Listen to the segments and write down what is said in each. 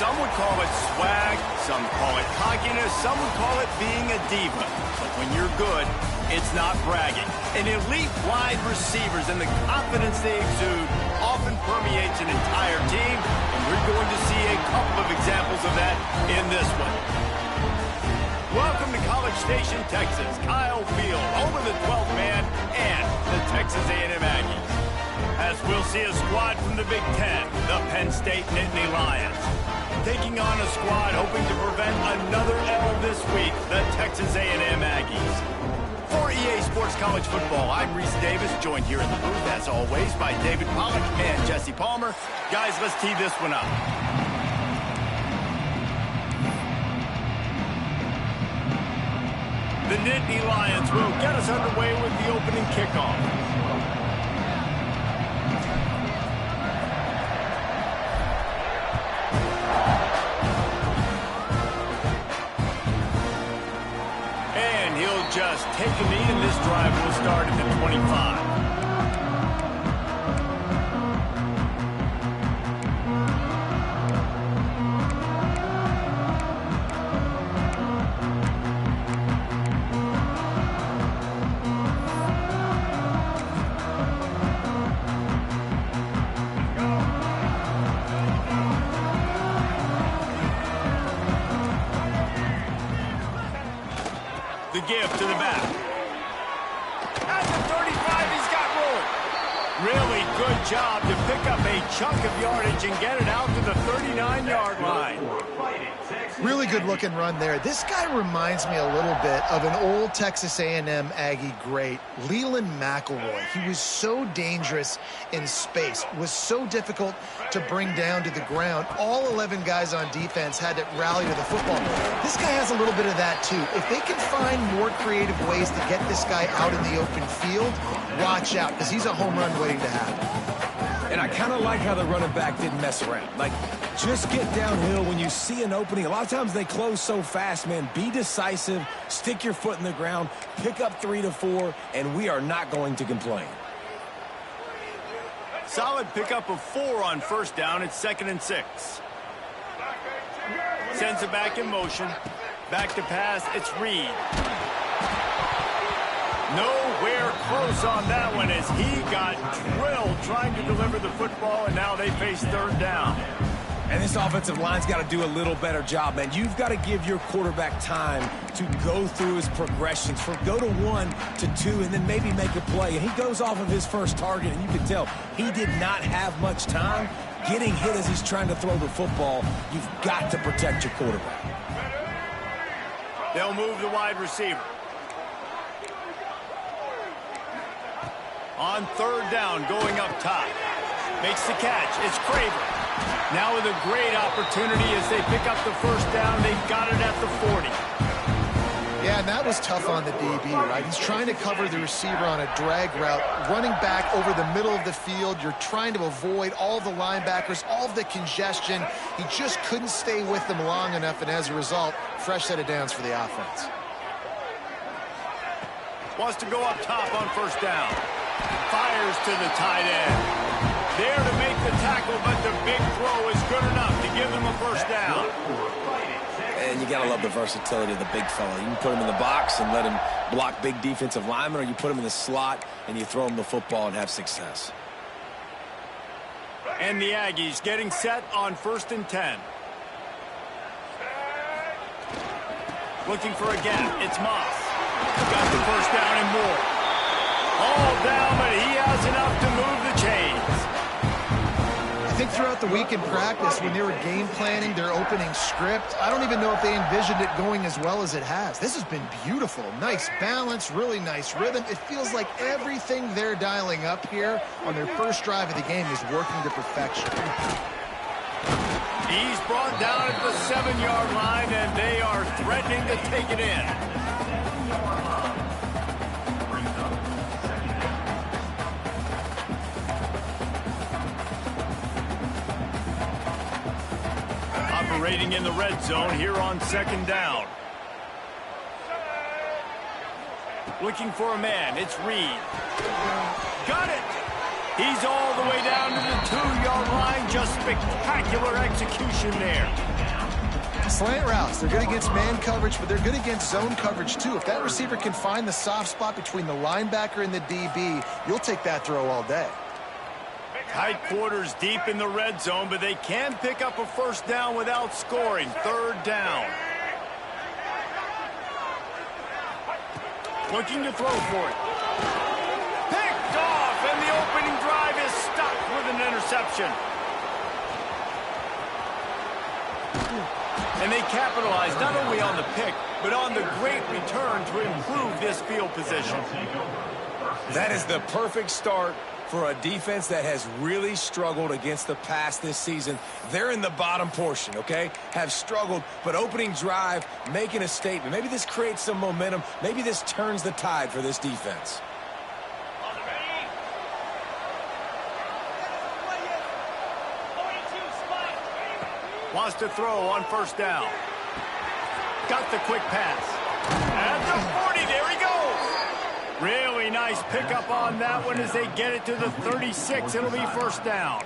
Some would call it swag, some call it cockiness, some would call it being a diva. But when you're good, it's not bragging. An elite wide receivers and the confidence they exude often permeates an entire team, and we're going to see a couple of examples of that in this one. Welcome to College Station, Texas. Kyle Field, home of the 12th man and the Texas A&M Aggies. As we'll see a squad from the Big Ten, the Penn State Nittany Lions. Taking on a squad hoping to prevent another L this week, the Texas A&M Aggies. For EA Sports College Football, I'm Reese Davis, joined here in the booth, as always, by David Pollack and Jesse Palmer. Guys, let's tee this one up. The Nittany Lions will get us underway with the opening kickoff. Just take a knee, and this drive will start at the 25. The give to the back. At the 35, he's got room. Really good job to pick up a chunk of yardage and get it out to the 39-yard line. Really good looking run there. This guy reminds me a little bit of an old Texas A&M Aggie great, Leland McElroy. He was so dangerous in space, was so difficult to bring down to the ground. All 11 guys on defense had to rally to the football. This guy has a little bit of that too. If they can find more creative ways to get this guy out in the open field, watch out, because he's a home run waiting to happen. And I kind of like how the running back didn't mess around. Like, just get downhill when you see an opening. A lot of times they close so fast, man. Be decisive, stick your foot in the ground, pick up 3 to 4, and we are not going to complain. Solid pickup of 4 on first down. It's 2nd and 6. Sends it back in motion. Back to pass. It's Reed. Nowhere close on that one as he got drilled trying to deliver the football, and now they face 3rd down. And this offensive line's got to do a little better job, man. You've got to give your quarterback time to go through his progressions, from go to 1 to 2, and then maybe make a play. And he goes off of his first target, and you can tell he did not have much time. Getting hit as he's trying to throw the football, you've got to protect your quarterback. They'll move the wide receiver. On 3rd down, going up top. Makes the catch. It's Craver. Now with a great opportunity as they pick up the first down. They got it at the 40. Yeah, and that was tough on the DB, right? He's trying to cover the receiver on a drag route, running back over the middle of the field. You're trying to avoid all the linebackers, all of the congestion. He just couldn't stay with them long enough, and as a result, fresh set of downs for the offense. Wants to go up top on first down. Fires to the tight end. There to make the tackle, but the big throw is good enough to give them a first down. And you got to love the versatility of the big fella. You can put him in the box and let him block big defensive linemen, or you put him in the slot and you throw him the football and have success. And the Aggies getting set on 1st and 10. Looking for a gap. It's Moss. Got the first down and more. All down, but he has enough to move the chains. I think throughout the week in practice, when they were game planning their opening script, I don't even know if they envisioned it going as well as it has. This has been beautiful. Nice balance, really nice rhythm. It feels like everything they're dialing up here on their first drive of the game is working to perfection. He's brought down at the 7-yard line, and they are threatening to take it in. Operating in the red zone here on 2nd down. Looking for a man. It's Reed. Got it. He's all the way down to the 2-yard line. Just spectacular execution there. Slant routes, they're good against man coverage, but they're good against zone coverage too. If that receiver can find the soft spot between the linebacker and the DB, you'll take that throw all day. Tight quarters deep in the red zone, but they can pick up a first down without scoring. Third down. Looking to throw for it. Picked off, and the opening drive is stopped with an interception. And they capitalize not only on the pick, but on the great return to improve this field position. That is the perfect start for a defense that has really struggled against the pass this season. They're in the bottom portion, okay? Have struggled, but opening drive, making a statement. Maybe this creates some momentum. Maybe this turns the tide for this defense. Wants to throw on first down. Got the quick pass. At the 40, there he goes. Really nice pickup on that one as they get it to the 36. It'll be first down.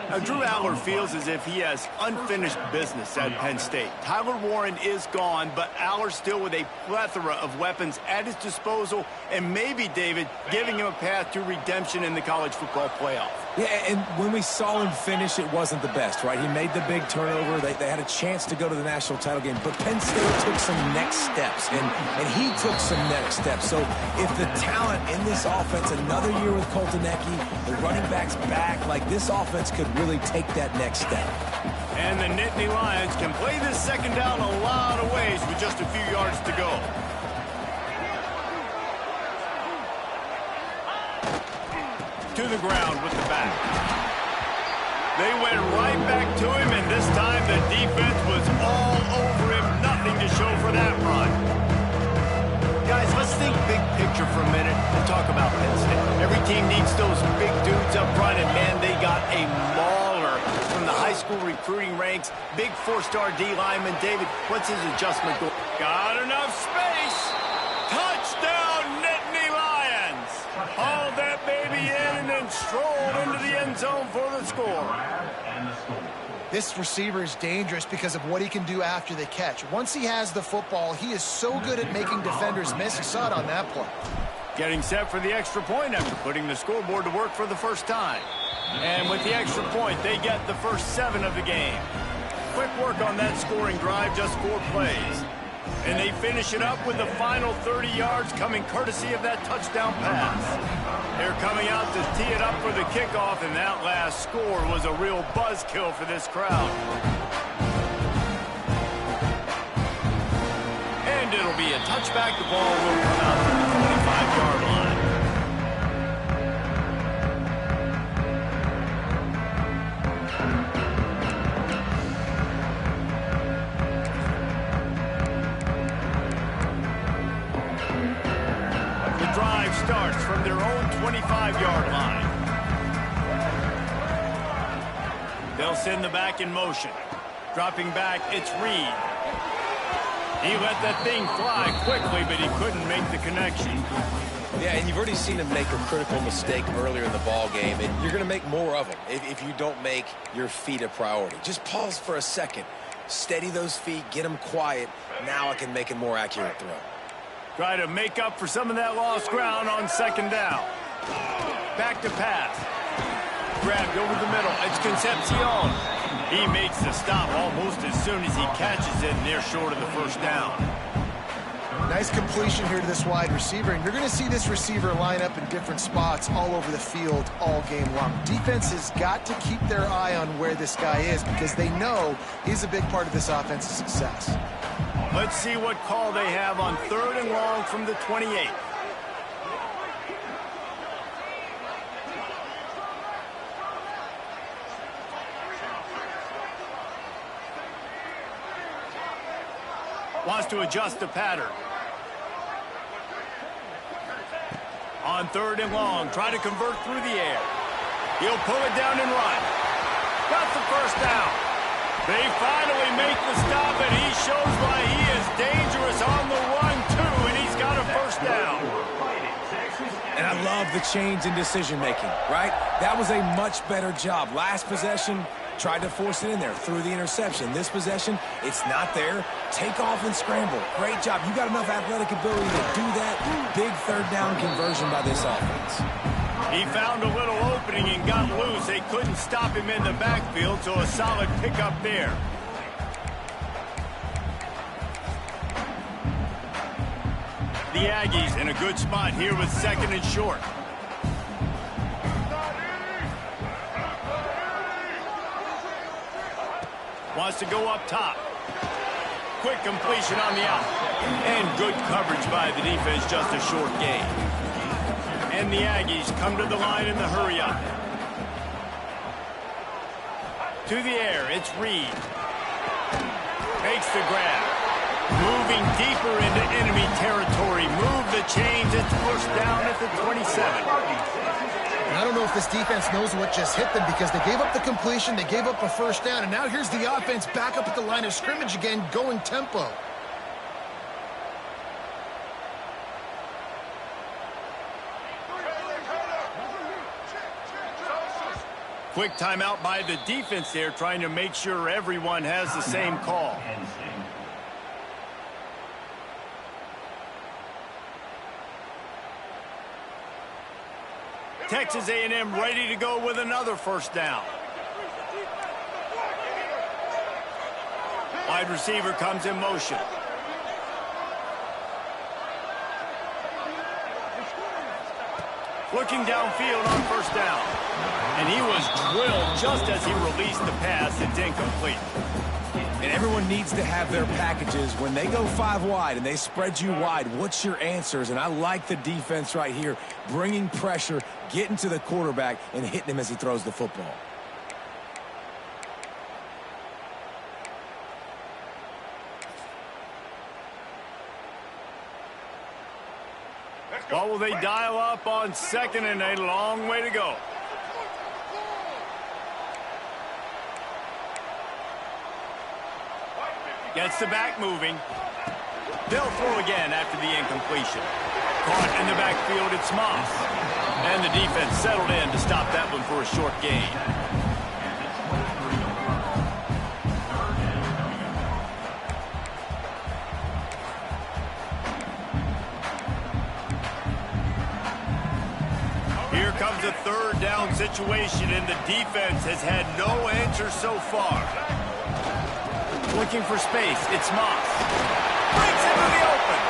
Now, Drew Aller feels as if he has unfinished business at Penn State. Tyler Warren is gone, but Aller still with a plethora of weapons at his disposal, and maybe, David, giving him a path to redemption in the college football playoff. Yeah, and when we saw him finish, it wasn't the best, right? He made the big turnover. They had a chance to go to the national title game, but Penn State took some next steps, and he took some next steps. So if the talent in this offense, another year with Coltonecki, the running backs back, like this offense could really take that next step. And the Nittany Lions can play this second down a lot of ways with just a few yards to go. To the ground with the back. They went right back to him, and this time the defense was all over him. Nothing to show for that run. Guys, let's think big picture for a minute and talk about Penn State. Every team needs those big dudes up front, and man, they got a mauler from the high school recruiting ranks. Big 4-star D lineman. David, what's his adjustment goal? Got enough space. Touchdown, Nittany Lions. Hauled that baby in and then strolled into the end zone for the score. This receiver is dangerous because of what he can do after the catch. Once he has the football, he is so good at making defenders miss. You saw it on that play. Getting set for the extra point after putting the scoreboard to work for the first time. And with the extra point, they get the first 7 of the game. Quick work on that scoring drive, just 4 plays. And they finish it up with the final 30 yards coming courtesy of that touchdown pass. They're coming out to tee it up for the kickoff, and that last score was a real buzzkill for this crowd. And it'll be a touchback. The ball will come out to the 25-yard line. Starts from their own 25-yard line. They'll send the back in motion. Dropping back, it's Reed. He let that thing fly quickly, but he couldn't make the connection. Yeah, and you've already seen him make a critical mistake earlier in the ball game, and you're going to make more of them if you don't make your feet a priority. Just pause for a second. Steady those feet, get them quiet. Now I can make a more accurate throw. Try to make up for some of that lost ground on second down. Back to pass. Grabbed over the middle. It's Concepcion. He makes the stop almost as soon as he catches it, and they're short of the first down. Nice completion here to this wide receiver, and you're going to see this receiver line up in different spots all over the field all game long. Defense has got to keep their eye on where this guy is because they know he's a big part of this offense's success. Let's see what call they have on 3rd and long from the 28. Wants to adjust the pattern. On 3rd and long, try to convert through the air. He'll pull it down and run. Got the first down. They finally make the stop, and he shows why he is dangerous on the run, too, and he's got a first down. And I love the change in decision-making, right? That was a much better job. Last possession, tried to force it in there, threw the interception. This possession, it's not there. Take off and scramble. Great job. You got enough athletic ability to do that. Big third down conversion by this offense. He found a little opening and got loose. They couldn't stop him in the backfield, so a solid pickup there. The Aggies in a good spot here with 2nd and short. Wants to go up top. Quick completion on the out. And good coverage by the defense, just a short gain. And the Aggies come to the line in the hurry-up. To the air, it's Reed. Makes the grab. Moving deeper into enemy territory. Move the chains. It's pushed down at the 27. And I don't know if this defense knows what just hit them because they gave up the completion, they gave up a first down, and now here's the offense back up at the line of scrimmage again, going tempo. Quick timeout by the defense there, trying to make sure everyone has the same call. Texas A&M ready to go with another first down. Wide receiver comes in motion. Looking downfield on first down. And he was drilled just as he released the pass. It's incomplete. And everyone needs to have their packages. When they go 5 wide and they spread you wide, what's your answers? And I like the defense right here, bringing pressure, getting to the quarterback, and hitting him as he throws the football. What will they dial up on 2nd and a long way to go? Gets the back moving. They'll throw again after the incompletion. Caught in the backfield, it's Moss. And the defense settled in to stop that one for a short gain. Here comes a third down situation, and the defense has had no answer so far. Looking for space, it's Moss. Breaks into the open.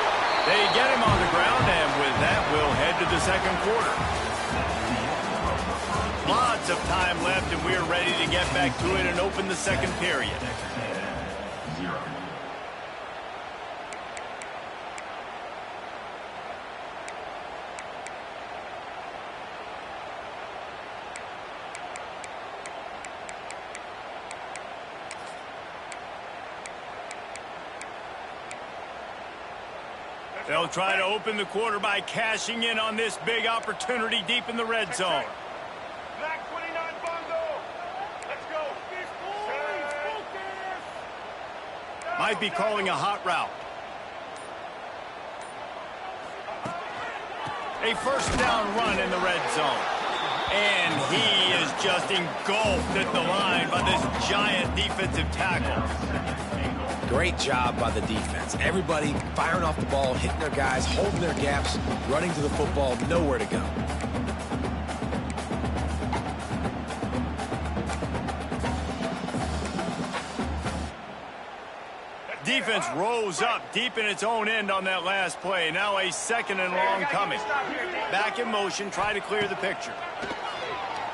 They get him on the ground, and with that, we'll head to the second quarter. Lots of time left, and we're ready to get back to it and open the second period. They'll try to open the quarter by cashing in on this big opportunity deep in the red zone. Black 29 Bongo. Let's go. Might be calling a hot route. A first down run in the red zone. And he is just engulfed at the line by this giant defensive tackle. Great job by the defense. Everybody firing off the ball, hitting their guys, holding their gaps, running to the football, nowhere to go. Defense rose up deep in its own end on that last play. Now a 2nd and long coming. Back in motion, try to clear the picture.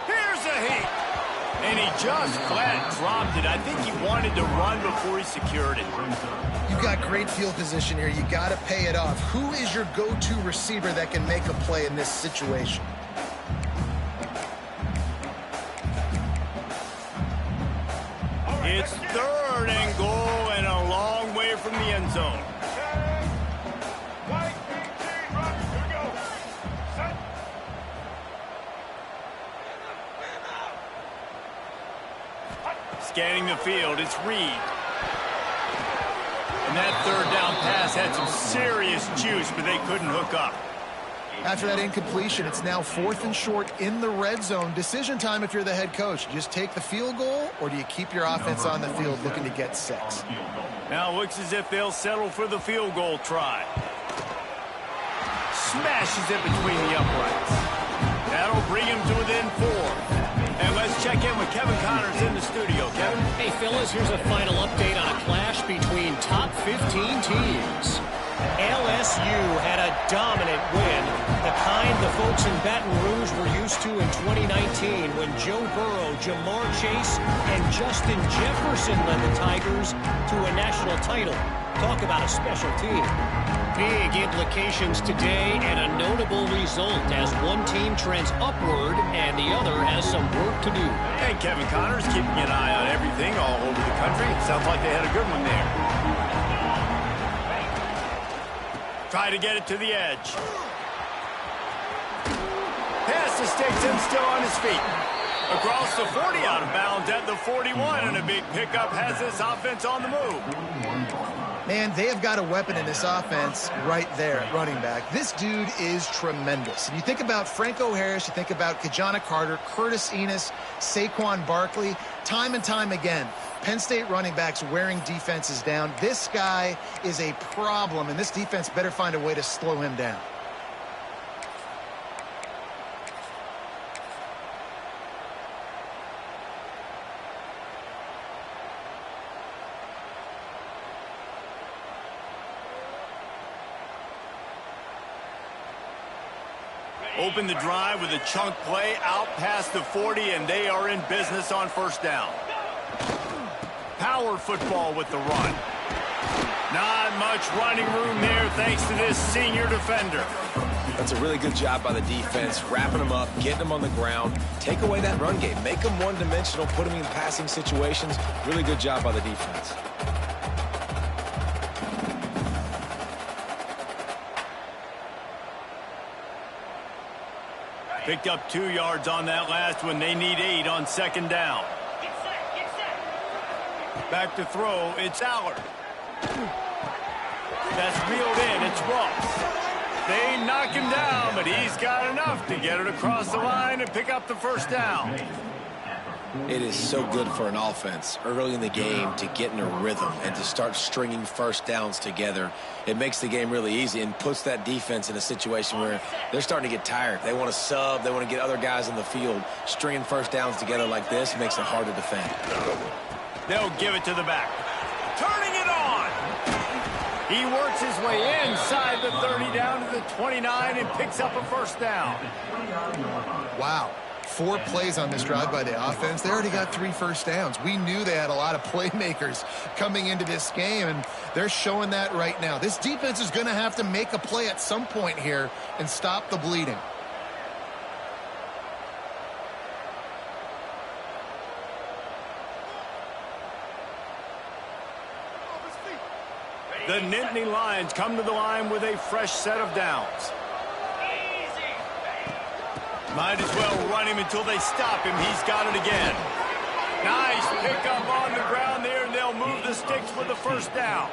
Here's a heat. And he just flat dropped it. I think he wanted to run before he secured it. You've got great field position here. You got to pay it off. Who is your go-to receiver that can make a play in this situation? It's 3rd and goal and a long way from the end zone. Scanning the field, it's Reed. And that 3rd down pass had some serious juice, but they couldn't hook up. After that incompletion, it's now 4th and short in the red zone. Decision time if you're the head coach. Just take the field goal, or do you keep your offense on the field looking to get 6? Now it looks as if they'll settle for the field goal try. Smashes it between the uprights. That'll bring him to within 4. And let's check in with Kevin Connors in the studio. Kevin? Hey, fellas, here's a final update on a clash between top 15 teams. LSU had a dominant win, the kind the folks in Baton Rouge were used to in 2019 when Joe Burrow, Jamar Chase, and Justin Jefferson led the Tigers to a national title. Talk about a special team. Big implications today and a notable result as one team trends upward and the other has some work to do. And Kevin Connors keeping an eye on everything all over the country. Sounds like they had a good one there. Try to get it to the edge. Pass to sticks him still on his feet. Across the 40, out of bounds at the 41, and a big pickup has this offense on the move. Man, they have got a weapon in this offense right there at running back. This dude is tremendous. And you think about Franco Harris, you think about Kajana Carter, Curtis Enos, Saquon Barkley, time and time again. Penn State running backs wearing defenses down. This guy is a problem, and this defense better find a way to slow him down. Open the drive with a chunk play out past the 40, and they are in business on first down. Power football with the run. Not much running room there thanks to this senior defender. That's a really good job by the defense, wrapping them up, getting them on the ground, take away that run game, make them one-dimensional, put them in passing situations. Really good job by the defense. Picked up 2 yards on that last one. They need 8 on second down. Back to throw. It's Allard. That's reeled in. It's Ross. They knock him down, but he's got enough to get it across the line and pick up the first down. It is so good for an offense early in the game to get in a rhythm and to start stringing first downs together. It makes the game really easy and puts that defense in a situation where they're starting to get tired. They want to sub. They want to get other guys in the field. Stringing first downs together like this makes it hard to defend. They'll give it to the back. Turning it on. He works his way inside the 30 down to the 29 and picks up a first down. Wow. 4 plays on this drive by the offense. They already got 3 first downs. We knew they had a lot of playmakers coming into this game, and they're showing that right now. This defense is going to have to make a play at some point here and stop the bleeding. The Nittany Lions come to the line with a fresh set of downs. Might as well run him until they stop him. He's got it again. Nice pickup on the ground there, and they'll move the sticks with the first down.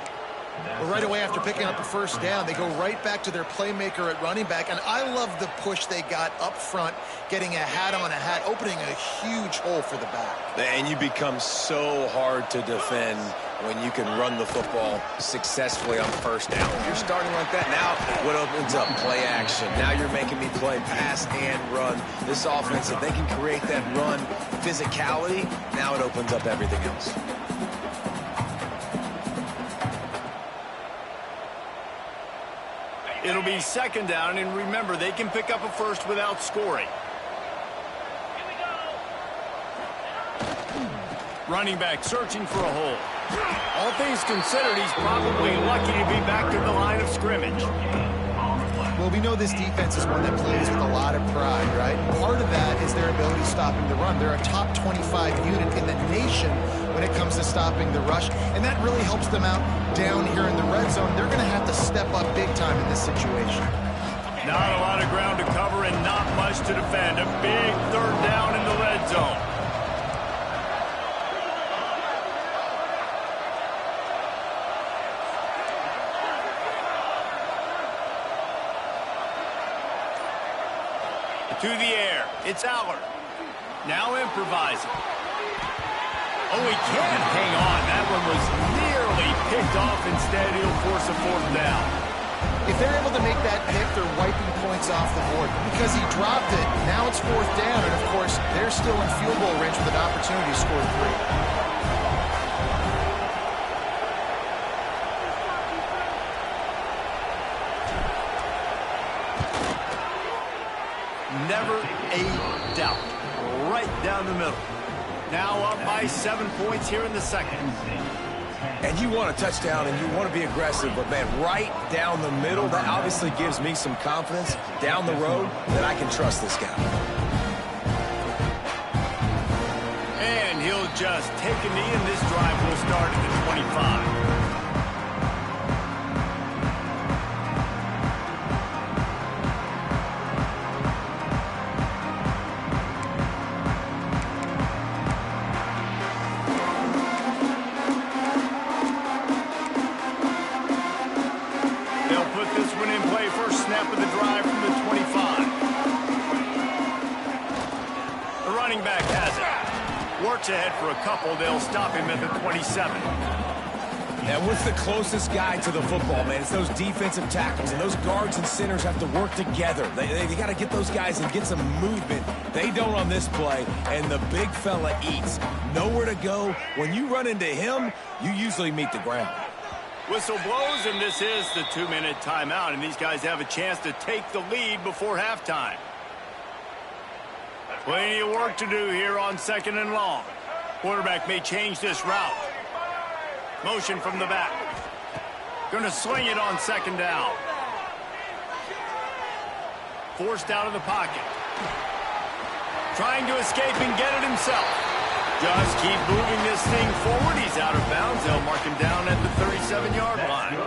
Well, right away after picking up a first down, they go right back to their playmaker at running back, and I love the push they got up front, getting a hat on a hat, opening a huge hole for the back. And you become so hard to defend when you can run the football successfully on first down. You're starting like that. Now what opens up? Play action. Now you're making me play pass and run. This offense, if they can create that run physicality, now it opens up everything else. It'll be second down, and remember, they can pick up a first without scoring. Running back searching for a hole. All things considered, he's probably lucky to be back to the line of scrimmage. Well, we know this defense is one that plays with a lot of pride, right? Part of that is their ability stopping the run. They're a top 25 unit in the nation when it comes to stopping the rush, and that really helps them out down here in the red zone. They're going to have to step up big time in this situation. Not a lot of ground to cover and not much to defend. A big third down in the red zone. To the air. It's Aller. Now improvising. Oh, he can't hang on. That one was nearly picked off. Instead, he'll force a fourth down. If they're able to make that pick, they're wiping points off the board. Because he dropped it, now it's fourth down. And, of course, they're still in field goal range with an opportunity to score 3. Never a doubt. Right down the middle. Now up by 7 points here in the second. And you want a touchdown and you want to be aggressive, but, man, right down the middle, that obviously gives me some confidence down the road that I can trust this guy. And he'll just take a knee, and this drive will start at the 25. Of the drive from the 25. The running back has it. Works ahead for a couple. They'll stop him at the 27. And what's the closest guy to the football, man? It's those defensive tackles, and those guards and centers have to work together. They got to get those guys and get some movement. They don't on this play, and the big fella eats. Nowhere to go. When you run into him, you usually meet the ground. Whistle blows, and this is the 2-minute timeout, and these guys have a chance to take the lead before halftime. Plenty of work to do here on 2nd and long. Quarterback may change this route. Motion from the back. Going to swing it on 2nd down. Forced out of the pocket. Trying to escape and get it himself. Just keep moving this thing forward. He's out of bounds. They'll mark him down at the 37-yard line.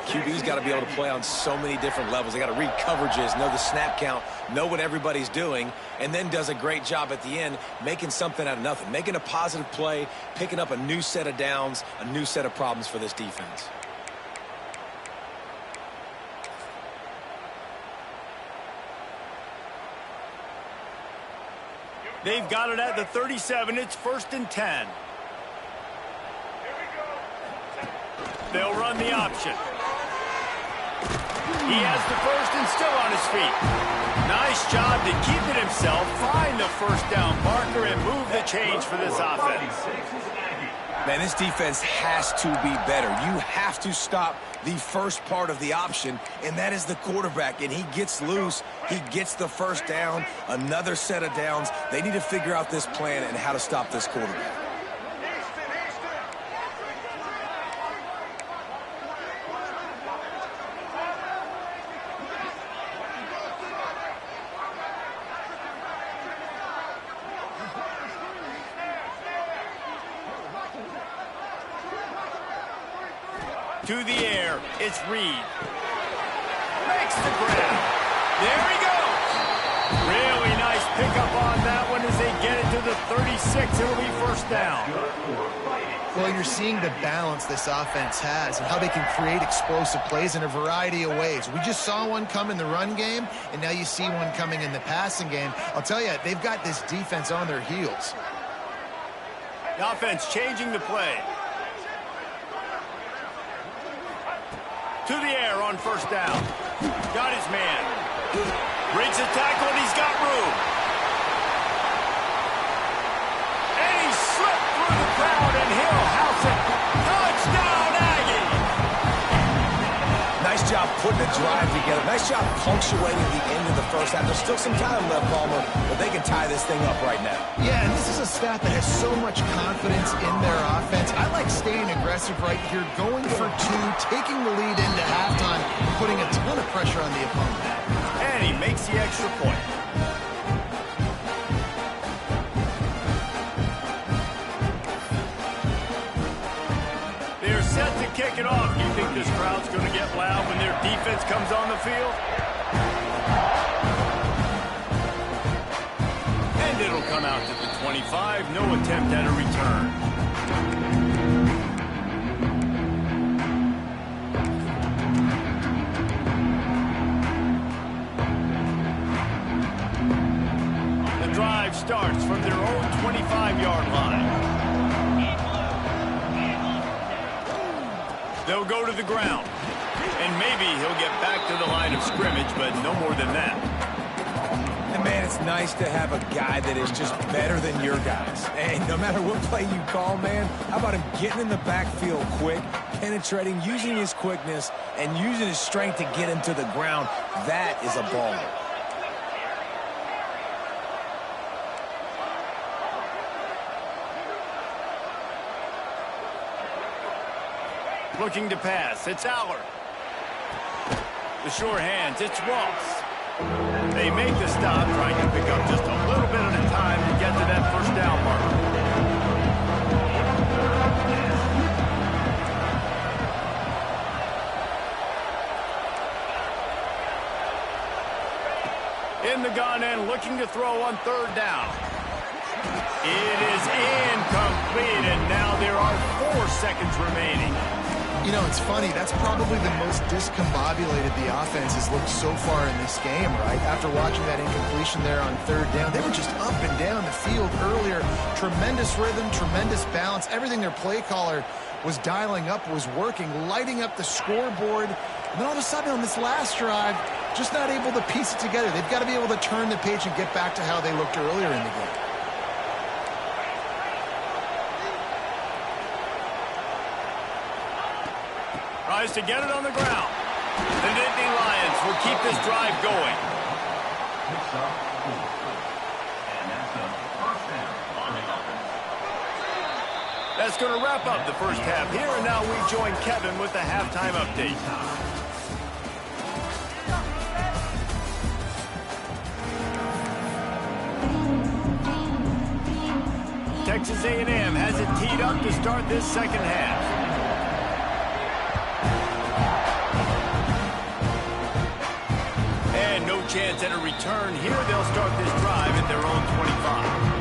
QB's got to be able to play on so many different levels. They got to read coverages, know the snap count, know what everybody's doing, and then does a great job at the end making something out of nothing, making a positive play, picking up a new set of downs, a new set of problems for this defense. They've got it at the 37. It's 1st and 10. They'll run the option. He has the first and still on his feet. Nice job to keep it himself, find the first down marker, and move the change for this offense. Man, this defense has to be better. You have to stop the first part of the option, and that is the quarterback. And he gets loose. He gets the first down, another set of downs. They need to figure out this plan and how to stop this quarterback. To the air, it's Reed. Makes the grab. There he goes. Really nice pickup on that one as they get it to the 36. It'll be first down. Well, you're seeing the balance this offense has and how they can create explosive plays in a variety of ways. We just saw one come in the run game, and now you see one coming in the passing game. I'll tell you, they've got this defense on their heels. The offense changing the play. To the air on first down. Got his man. Breaks a tackle, and he's got room. And he slipped through the crowd, and he'll house it. Touchdown, Aggie! Nice job putting a drive together. Nice job punctuating the end of the first half. There's still some time left, Palmer, but they can tie this thing up right now. Yeah, and this is a staff that has so much confidence in their offense. I like staying aggressive right here, going for two, taking the lead into halftime, putting a ton of pressure on the opponent. And he makes the extra point. They're set to kick it off. Do you think this crowd's going to get loud when their defense comes on the field? And it'll come out to the 25. No attempt at a return. They'll go to the ground. And maybe he'll get back to the line of scrimmage, but no more than that. And, man, it's nice to have a guy that is just better than your guys. And no matter what play you call, man, how about him getting in the backfield quick, penetrating, using his quickness, and using his strength to get him to the ground. That is a baller. Looking to pass. It's Aller. The sure hands. It's Ross. They make the stop, trying to pick up just a little bit at a time to get to that first down mark. In the gun and looking to throw on third down. It is incomplete, and now there are 4 seconds remaining. You know, it's funny. That's probably the most discombobulated the offense has looked so far in this game, right? After watching that incompletion there on third down, they were just up and down the field earlier. Tremendous rhythm, tremendous balance. Everything their play caller was dialing up was working, lighting up the scoreboard. And then all of a sudden on this last drive, just not able to piece it together. They've got to be able to turn the page and get back to how they looked earlier in the game. Tries to get it on the ground. The Nittany Lions will keep this drive going. That's going to wrap up the first half here, and now we join Kevin with the halftime update. Texas A&M has it teed up to start this second half. And no chance at a return here. They'll start this drive at their own 25.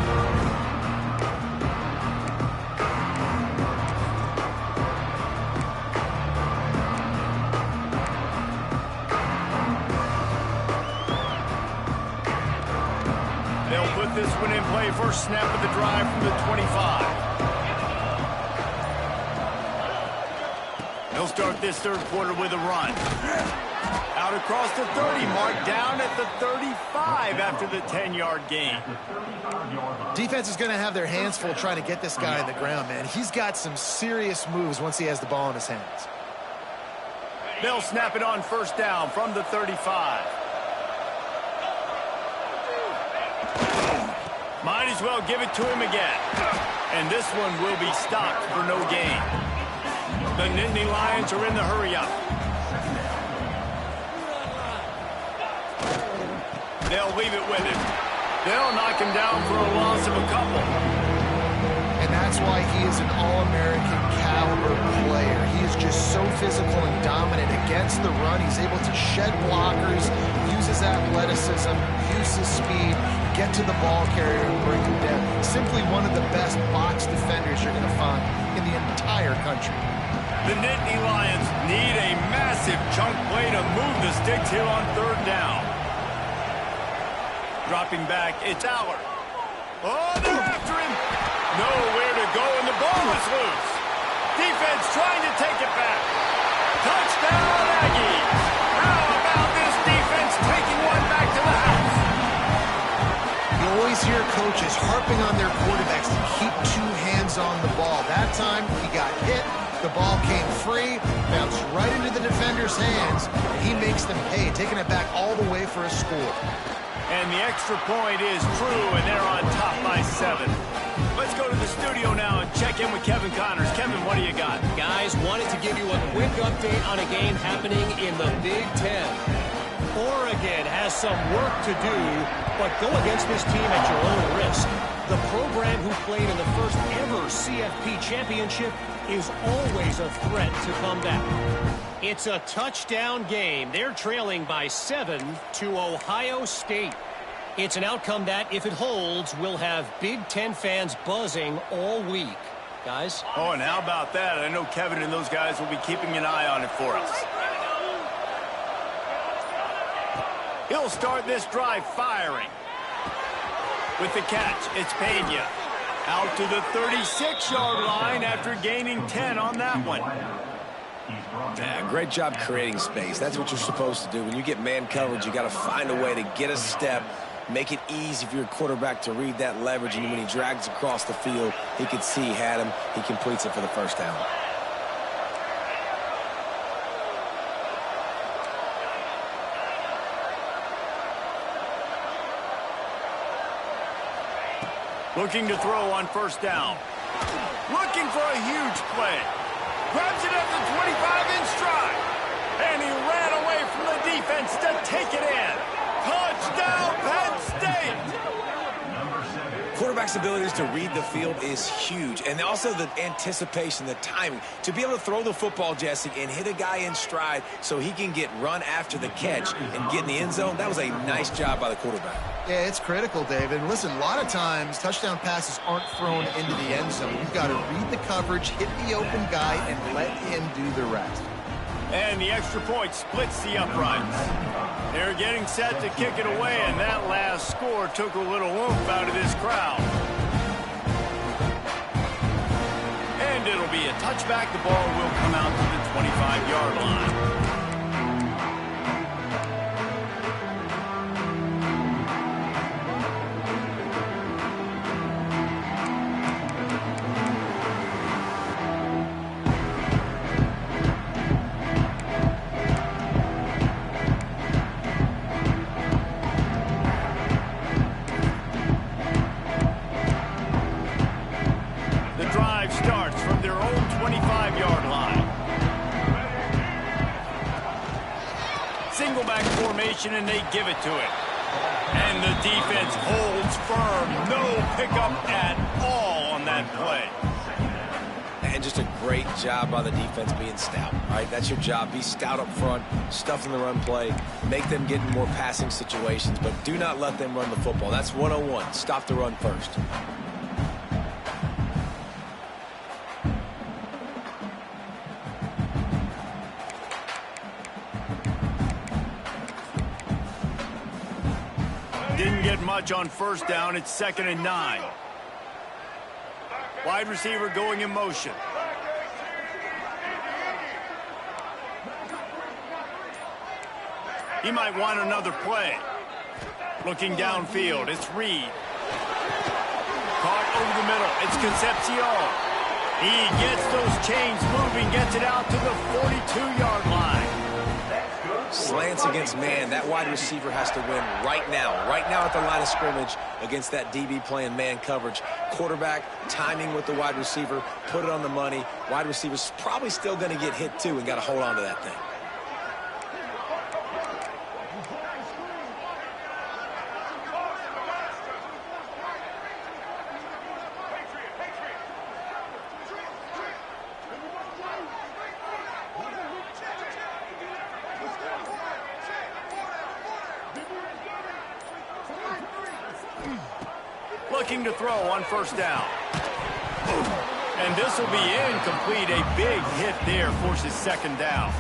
They'll put this one in play. First snap of the drive from the 25. They'll start this third quarter with a run. Out across the 30 mark, down at the 35 after the 10-yard gain. Defense is going to have their hands full trying to get this guy on the ground, man. He's got some serious moves once he has the ball in his hands. They'll snap it on first down from the 35. Might as well give it to him again. And this one will be stopped for no gain. The Nittany Lions are in the hurry-up. They'll leave it with him. They'll knock him down for a loss of a couple. And that's why he is an All-American caliber player. He is just so physical and dominant against the run. He's able to shed blockers, use his athleticism, use his speed, get to the ball carrier and bring him down. Simply one of the best box defenders you're going to find in the entire country. The Nittany Lions need a massive chunk play to move the sticks here on third down. Dropping back, it's Aller. Oh, they're after him. Nowhere to go, and the ball is loose. Defense trying to take it back. Touchdown, Aggies. How about this defense taking one back to the house? You always hear coaches harping on their quarterbacks to keep 2 hands on the ball. That time, he got hit. The ball came free, bounced right into the defender's hands, and he makes them pay, taking it back all the way for a score. And the extra point is true, and they're on top by 7. Let's go to the studio now and check in with Kevin Connors. Kevin, what do you got? Guys, wanted to give you a quick update on a game happening in the Big Ten. Oregon has some work to do, but go against this team at your own risk. The program who played in the first ever CFP championship is always a threat to come back. It's a touchdown game. They're trailing by 7 to Ohio State. It's an outcome that, if it holds, will have Big Ten fans buzzing all week. Guys? Oh, and how about that? I know Kevin and those guys will be keeping an eye on it for us. He'll start this drive firing. With the catch, it's Pena. Out to the 36-yard line after gaining 10 on that one. Yeah, great job creating space. That's what you're supposed to do. When you get man coverage, you got to find a way to get a step, make it easy for your quarterback to read that leverage, and when he drags across the field, he can see he had him. He completes it for the first down. Looking to throw on first down. Looking for a huge play. Grabs it at the 25 in stride. And he ran away from the defense to take it in. Touchdown, Penn State! Quarterback's abilities to read the field is huge. And also the anticipation, the timing. To be able to throw the football, Jesse, and hit a guy in stride so he can get run after the catch and get in the end zone, that was a nice job by the quarterback. Yeah, it's critical, David. Listen, a lot of times touchdown passes aren't thrown into the end zone. You've got to read the coverage, hit the open guy, and let him do the rest. And the extra point splits the uprights. They're getting set to kick it away, and that last score took a little oomph out of this crowd. And it'll be a touchback. The ball will come out to the 25-yard line. And they give it to it. And the defense holds firm. No pickup at all on that play. And just a great job by the defense being stout. All right, that's your job. Be stout up front, stuff in the run play, make them get in more passing situations, but do not let them run the football. That's 101. Stop the run first. Didn't get much on first down. It's 2nd and 9. Wide receiver going in motion. He might want another play. Looking downfield, it's Reed. Caught over the middle, it's Concepcion. He gets those chains moving, gets it out to the 42-yard line. Slants against man. That wide receiver has to win right now at the line of scrimmage against that DB playing man coverage. Quarterback, timing with the wide receiver, put it on the money. Wide receiver's probably still going to get hit too and got to hold on to that thing. Looking to throw on first down. And this will be incomplete. A big hit there forces 2nd down.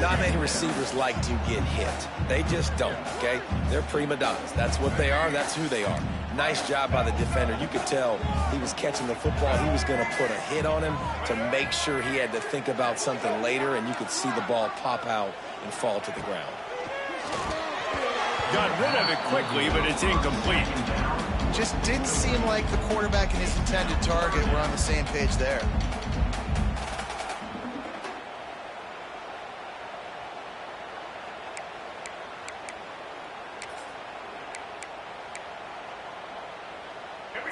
Not many receivers like to get hit. They just don't, okay? They're prima donnas. That's what they are. That's who they are. Nice job by the defender. You could tell he was catching the football. He was going to put a hit on him to make sure he had to think about something later, and you could see the ball pop out and fall to the ground. Got rid of it quickly, but it's incomplete. Just didn't seem like the quarterback and his intended target were on the same page there.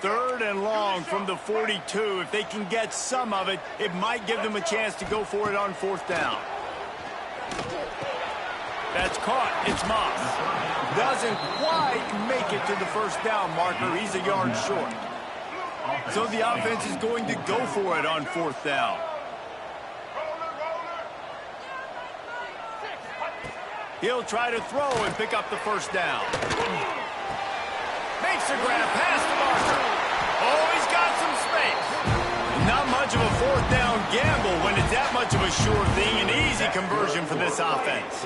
Third and long from the 42. If they can get some of it, it might give them a chance to go for it on 4th down. That's caught. It's Moss. Doesn't quite make it to the first down marker. He's a yard short. So the offense is going to go for it on 4th down. He'll try to throw and pick up the first down. Makes the grab past the marker. Oh, he's got some space. Not much of a 4th down gamble when it's that much of a sure thing. An easy conversion for this offense.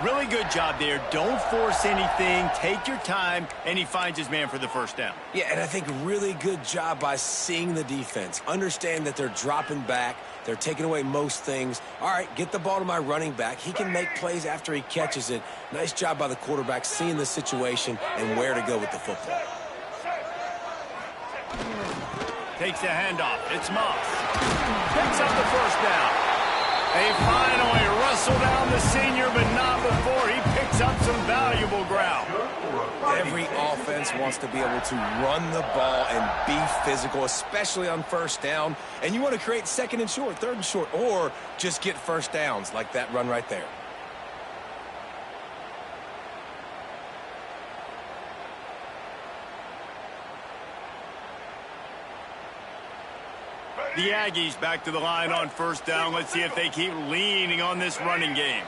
Really good job there. Don't force anything. Take your time, and he finds his man for the first down. Yeah, and I think really good job by seeing the defense. Understand that they're dropping back. They're taking away most things. All right, get the ball to my running back. He can make plays after he catches it. Nice job by the quarterback seeing the situation and where to go with the football. Takes the handoff. It's Moss. Picks up the first down. They finally wrestle down the senior, but not before he picks up some valuable ground. Every offense wants to be able to run the ball and be physical, especially on first down. And you want to create second and short, third and short, or just get first downs like that run right there. The Aggies back to the line on first down. Let's see if they keep leaning on this running game.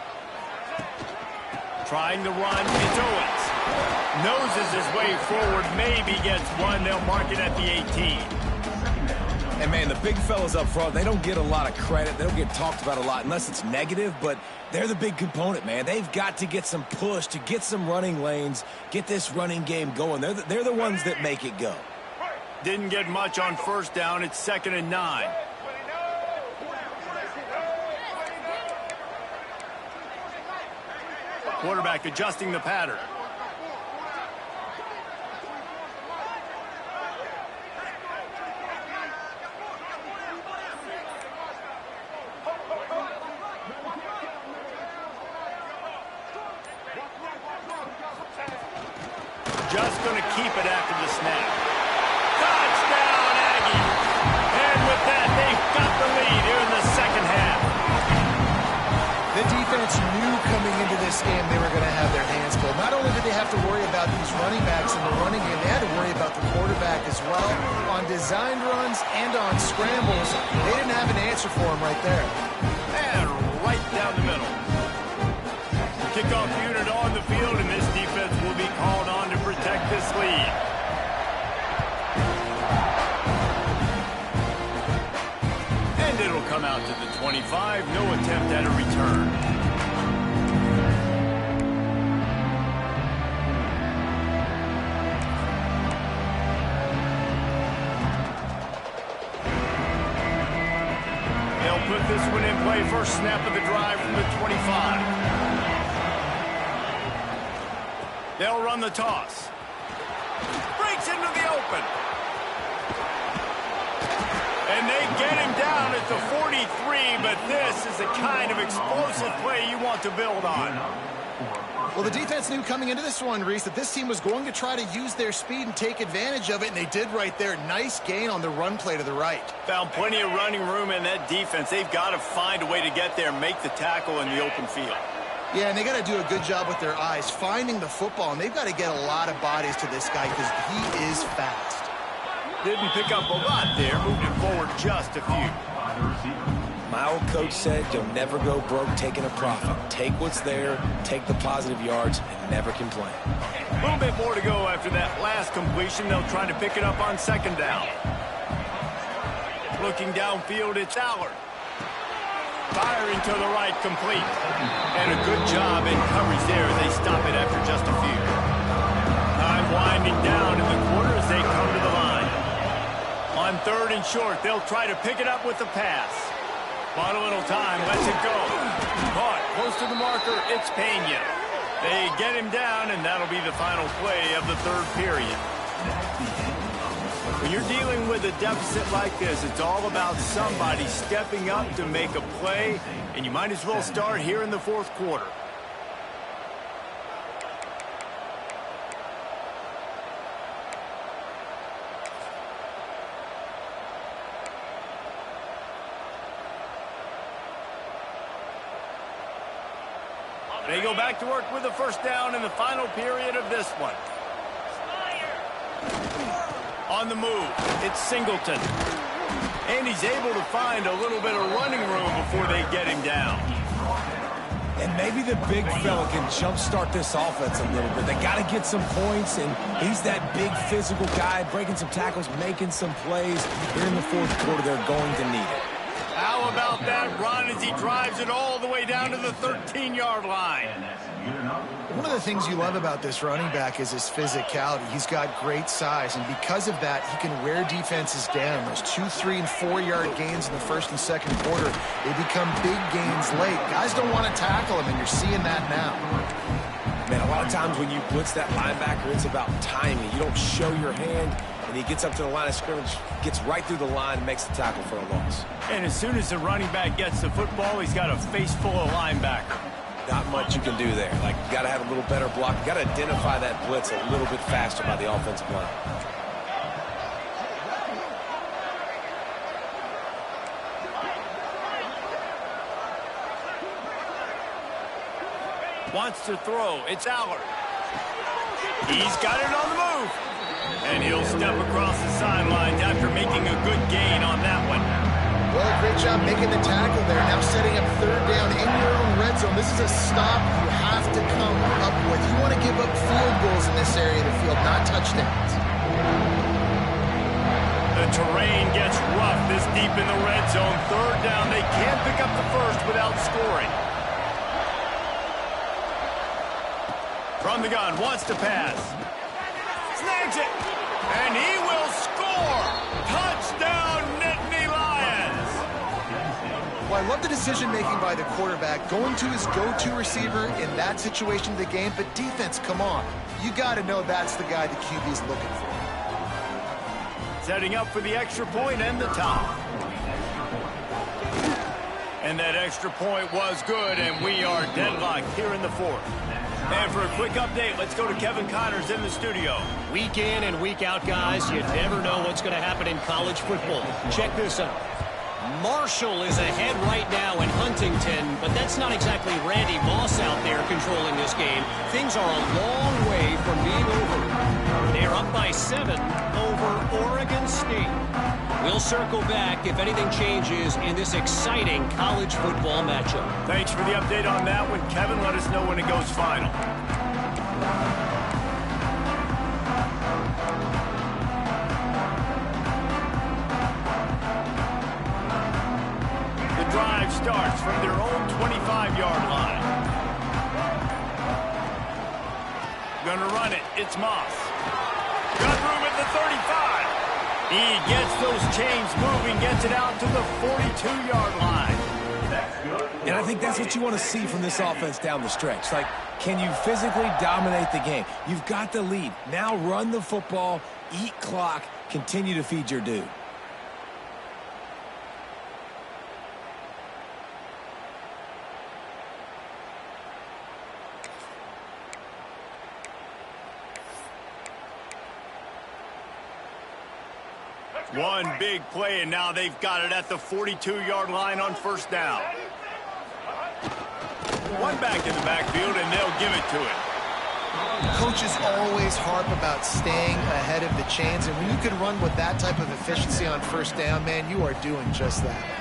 Trying to run, it's Owens. Noses his way forward, maybe gets one. They'll mark it at the 18. And, man, the big fellas up front, they don't get a lot of credit. They don't get talked about a lot unless it's negative, but they're the big component, man. They've got to get some push, to get some running lanes, get this running game going. They're the ones that make it go. Didn't get much on first down. It's 2nd and 9. Quarterback adjusting the pattern. Just going to keep it after the snap. Touchdown, Aggie. And with that, they've got the lead here in the second half. The defense knew coming into this game they were going to have their hands full. Not only did they have to worry about these running backs in the running game, they had to worry about the quarterback as well. On designed runs and on scrambles, they didn't have an answer for him right there. And right down the middle. Kickoff unit on the field, and this defense will be called on to protect this lead. And it'll come out to the 25. No attempt at a return. They'll put this one in play. First snap of the drive from the 25. They'll run the toss. Breaks into the open. And they get him down at the 43, but this is the kind of explosive play you want to build on. Well, the defense knew coming into this one, Reese, that this team was going to try to use their speed and take advantage of it, and they did right there. Nice gain on the run play to the right. Found plenty of running room in that defense. They've got to find a way to get there and make the tackle in the open field. Yeah, and they got to do a good job with their eyes, finding the football, and they've got to get a lot of bodies to this guy because he is fast. Didn't pick up a lot there, moved it forward just a few. My old coach said you'll never go broke taking a profit. Take what's there, take the positive yards, and never complain. A little bit more to go after that last completion. They'll try to pick it up on second down. Looking downfield, it's Allard. Firing to the right, complete. And a good job in coverage there as they stop it after just a few. Time winding down in the quarter as they come to the line. On third and short, they'll try to pick it up with the pass. Bought a little time, lets it go. Caught, close to the marker, it's Pena. They get him down, and that'll be the final play of the third period. When you're dealing with a deficit like this, it's all about somebody stepping up to make a play, and you might as well start here in the fourth quarter. They go back to work with a first down in the final period of this one. On the move, it's Singleton. And he's able to find a little bit of running room before they get him down. And maybe the big fella can jumpstart this offense a little bit. They got to get some points, and he's that big physical guy, breaking some tackles, making some plays. Here in the fourth quarter, they're going to need it. How about that run as he drives it all the way down to the 13-yard line? One of the things you love about this running back is his physicality. He's got great size, and because of that, he can wear defenses down. Those 2, 3, and 4-yard gains in the first and second quarter, they become big gains late. Guys don't want to tackle him, and you're seeing that now. Man, a lot of times when you blitz that linebacker, it's about timing. You don't show your hand, and he gets up to the line of scrimmage, gets right through the line, and makes the tackle for a loss. And as soon as the running back gets the football, he's got a face full of linebacker. Not much you can do there. Like, you got to have a little better block. You got to identify that blitz a little bit faster by the offensive line. Wants to throw. It's Allard. He's got it on the move. And he'll step across the sidelines after making a good gain on that one. Well, great job making the tackle there. Now setting up third down in your own red zone. This is a stop you have to come up with. You want to give up field goals in this area of the field, not touchdowns. The terrain gets rough this deep in the red zone. Third down. They can't pick up the first without scoring. From the gun, wants to pass. Snags it. And he will score. Touchdown, Nittany Lions. Well, I love the decision-making by the quarterback, going to his go-to receiver in that situation of the game. But defense, come on. You got to know that's the guy the QB's looking for. Setting up for the extra point and the top. And that extra point was good, and we are deadlocked here in the fourth. And for a quick update, let's go to Kevin Connors in the studio. Week in and week out, guys, you never know what's going to happen in college football. Check this out. Marshall is ahead right now in Huntington, but that's not exactly Randy Moss out there controlling this game. Things are a long way from being over. They're up by 7 over Oregon State. We'll circle back if anything changes in this exciting college football matchup. Thanks for the update on that one, Kevin. Let us know when it goes final. The drive starts from their own 25-yard line. Gonna run it. It's Moss. Got room at the 35. He gets those chains moving, gets it out to the 42-yard line. And I think that's what you want to see from this offense down the stretch. Like, can you physically dominate the game? You've got the lead. Now run the football, eat clock, continue to feed your dude. One big play, and now they've got it at the 42-yard line on first down. One back in the backfield, and they'll give it to it. Coaches always harp about staying ahead of the chains, and when you can run with that type of efficiency on first down, man, you are doing just that.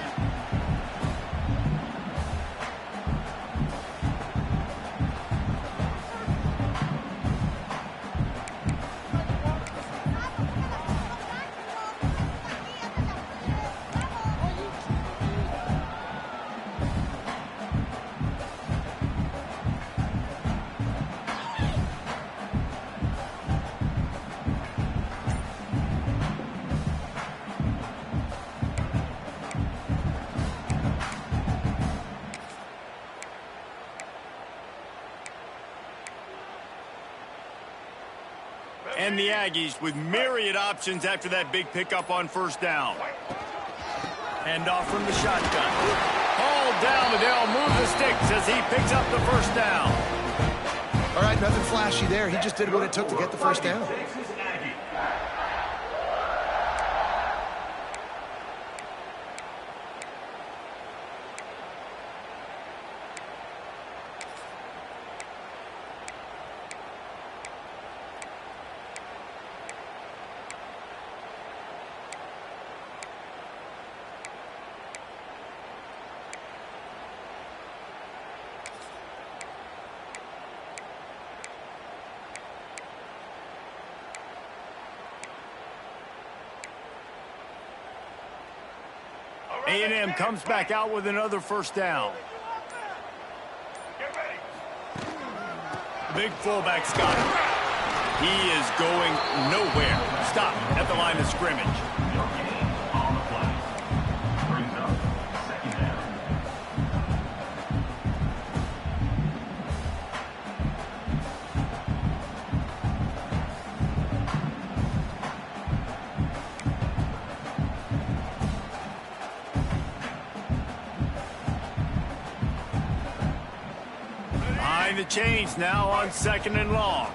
And the Aggies with myriad options after that big pickup on first down. Hand off from the shotgun. Hauled down, but they'll move the sticks as he picks up the first down. All right, nothing flashy there. He just did what it took to get the first down. A&M comes back out with another first down. The big fullback, Scott. He is going nowhere. Stop at the line of scrimmage. Behind the chains now on 2nd and long.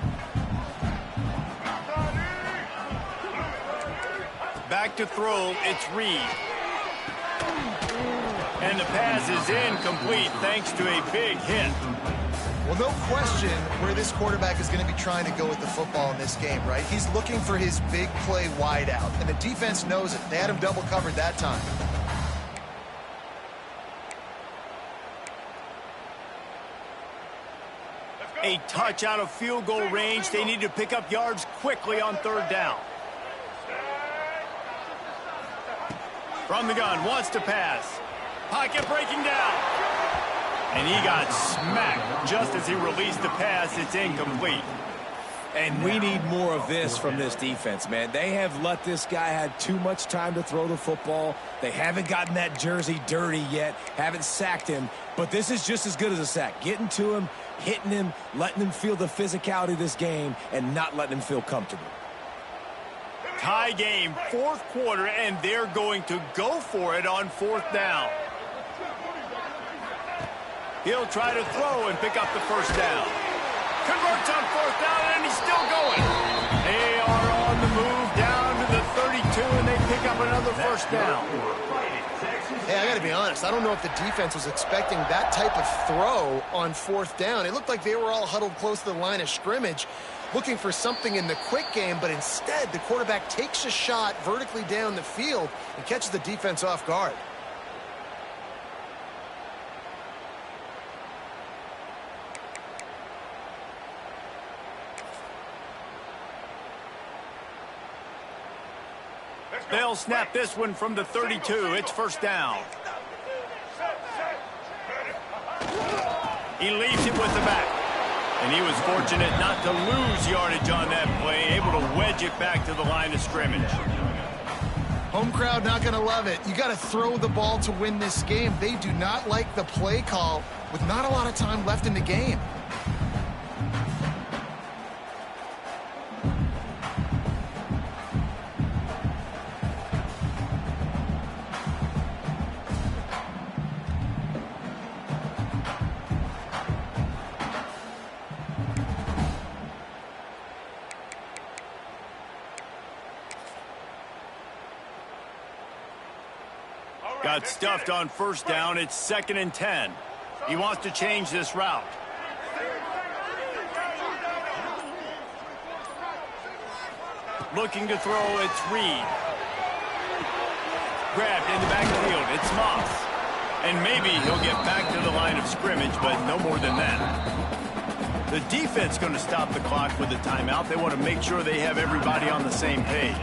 Back to throw, it's Reed. And the pass is incomplete thanks to a big hit. Well, no question where this quarterback is going to be trying to go with the football in this game, right? He's looking for his big play wide out, and the defense knows it. They had him double covered that time. A touch out of field goal range. They need to pick up yards quickly on 3rd down. From the gun, wants to pass. Pocket breaking down. And he got smacked just as he released the pass. It's incomplete. And we need more of this from this defense, man. They have let this guy have too much time to throw the football. They haven't gotten that jersey dirty yet, haven't sacked him. But this is just as good as a sack. Getting to him, hitting him, letting him feel the physicality of this game, and not letting him feel comfortable. Tie game, 4th quarter, and they're going to go for it on 4th down. He'll try to throw and pick up the first down. Converts on 4th down, and he's still going. They are on the move down to the 32, and they pick up another first down. Hey, I got to be honest. I don't know if the defense was expecting that type of throw on 4th down. It looked like they were all huddled close to the line of scrimmage, looking for something in the quick game, but instead the quarterback takes a shot vertically down the field and catches the defense off guard. They'll snap this one from the 32. It's first down. He leaves it with the back. And he was fortunate not to lose yardage on that play, able to wedge it back to the line of scrimmage. Home crowd not going to love it. You got to throw the ball to win this game. They do not like the play call with not a lot of time left in the game. Got stuffed on first down. It's 2nd and 10. He wants to change this route. Looking to throw, it's Reed. Grabbed in the backfield, it's Moss. And maybe he'll get back to the line of scrimmage, but no more than that. The defense going to stop the clock with a timeout. They want to make sure they have everybody on the same page.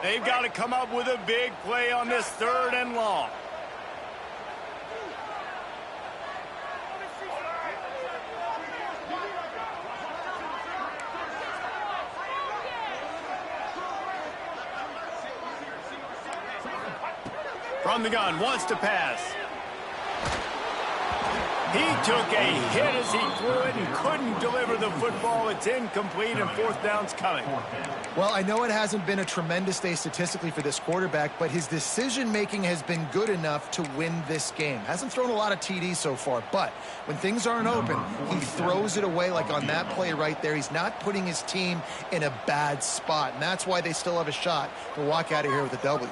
They've got to come up with a big play on this 3rd and long. From the gun, wants to pass. He took a hit as he threw it and couldn't deliver the football. It's incomplete, and 4th down's coming. Well, I know it hasn't been a tremendous day statistically for this quarterback, but his decision-making has been good enough to win this game. Hasn't thrown a lot of TDs so far, but when things aren't open, he throws it away like on that play right there. He's not putting his team in a bad spot, and that's why they still have a shot to walk out of here with a W.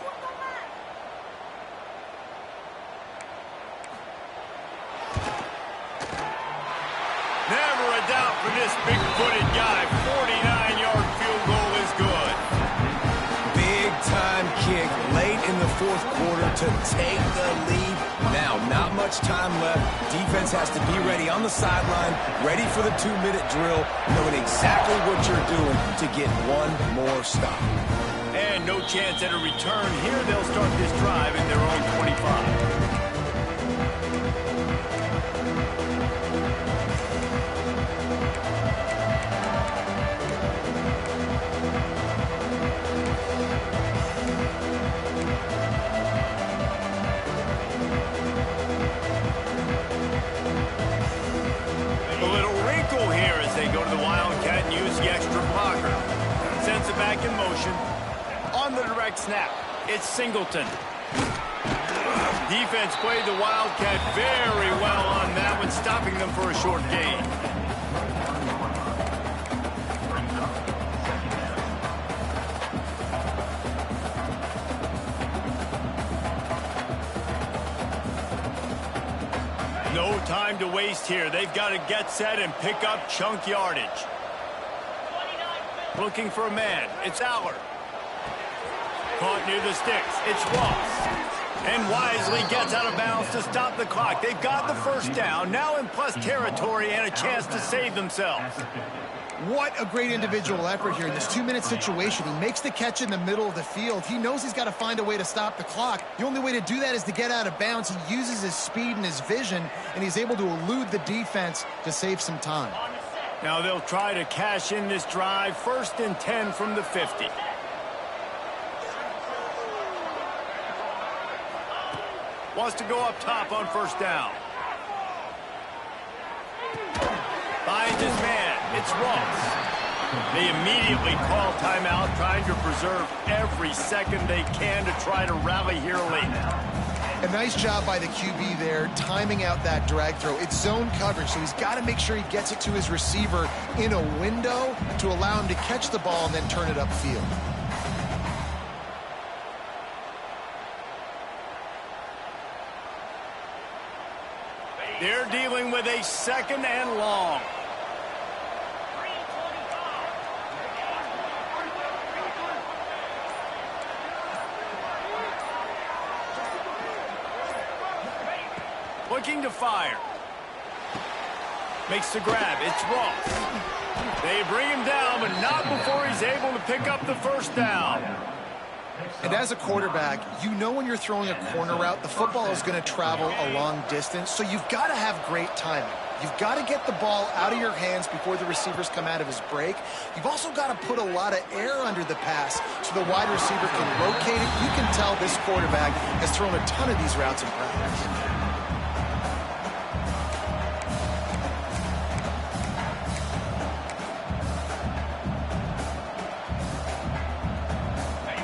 Never a doubt for this big-footed guy. 49-yard field goal is good. Big-time kick late in the 4th quarter to take the lead. Now, not much much time left. Defense has to be ready on the sideline, ready for the 2-minute drill, knowing exactly what you're doing to get one more stop. And no chance at a return here. They'll start this drive at their own 25. Back in motion. On the direct snap, it's Singleton. Defense played the Wildcat very well on that one, stopping them for a short gain. No time to waste here. They've got to get set and pick up chunk yardage. Looking for a man. It's Aller. Caught near the sticks. It's Ross. And wisely gets out of bounds to stop the clock. They've got the first down. Now in plus territory and a chance to save themselves. What a great individual effort here in this 2-minute situation. He makes the catch in the middle of the field. He knows he's got to find a way to stop the clock. The only way to do that is to get out of bounds. He uses his speed and his vision, and he's able to elude the defense to save some time. Now they'll try to cash in this drive. 1st and 10 from the 50. Wants to go up top on 1st down. Finds his man. It's Ross. They immediately call timeout, trying to preserve every second they can to try to rally here late. A nice job by the QB there, timing out that drag throw. It's zone coverage, so he's got to make sure he gets it to his receiver in a window to allow him to catch the ball and then turn it upfield. They're dealing with a 2nd and long. Looking to fire. Makes the grab. It's Ross. They bring him down, but not before he's able to pick up the 1st down. And as a quarterback, you know when you're throwing a corner route, the football is going to travel a long distance, so you've got to have great timing. You've got to get the ball out of your hands before the receivers come out of his break. You've also got to put a lot of air under the pass so the wide receiver can locate it. You can tell this quarterback has thrown a ton of these routes in practice.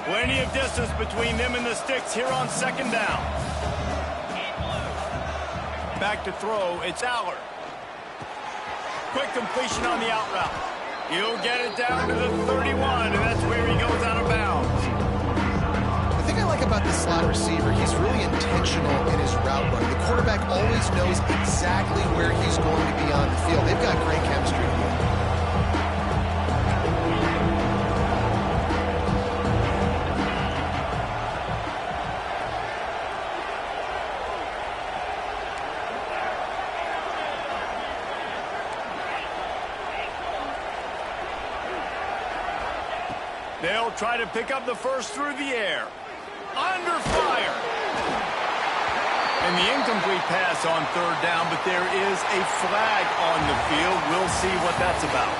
Plenty of distance between them and the sticks here on 2nd down. Back to throw, it's Aller. Quick completion on the out route. He'll get it down to the 31, and that's where he goes out of bounds. The thing I like about this slot receiver, he's really intentional in his route running. The quarterback always knows exactly where he's going to be on the field. They've got great chemistry together. They'll try to pick up the 1st through the air. Under fire. And the incomplete pass on 3rd down, but there is a flag on the field. We'll see what that's about.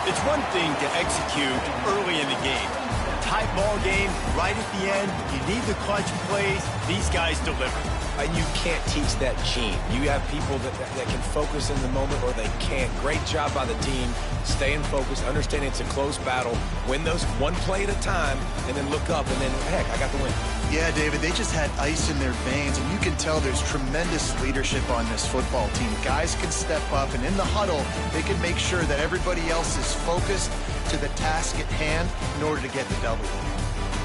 It's one thing to execute early in the game. Tight ball game, right at the end. You need the clutch plays. These guys deliver. And you can't teach that gene. You have people that can focus in the moment or they can't. Great job by the team, staying focused, understanding it's a close battle, win those one play at a time, and then look up, and then, heck, I got the win. Yeah, David, they just had ice in their veins, and you can tell there's tremendous leadership on this football team. Guys can step up, and in the huddle, they can make sure that everybody else is focused to the task at hand in order to get the W.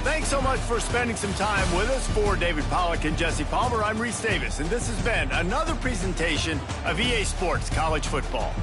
Thanks so much for spending some time with us. For David Pollack and Jesse Palmer, I'm Reese Davis, and this has been another presentation of EA Sports College Football.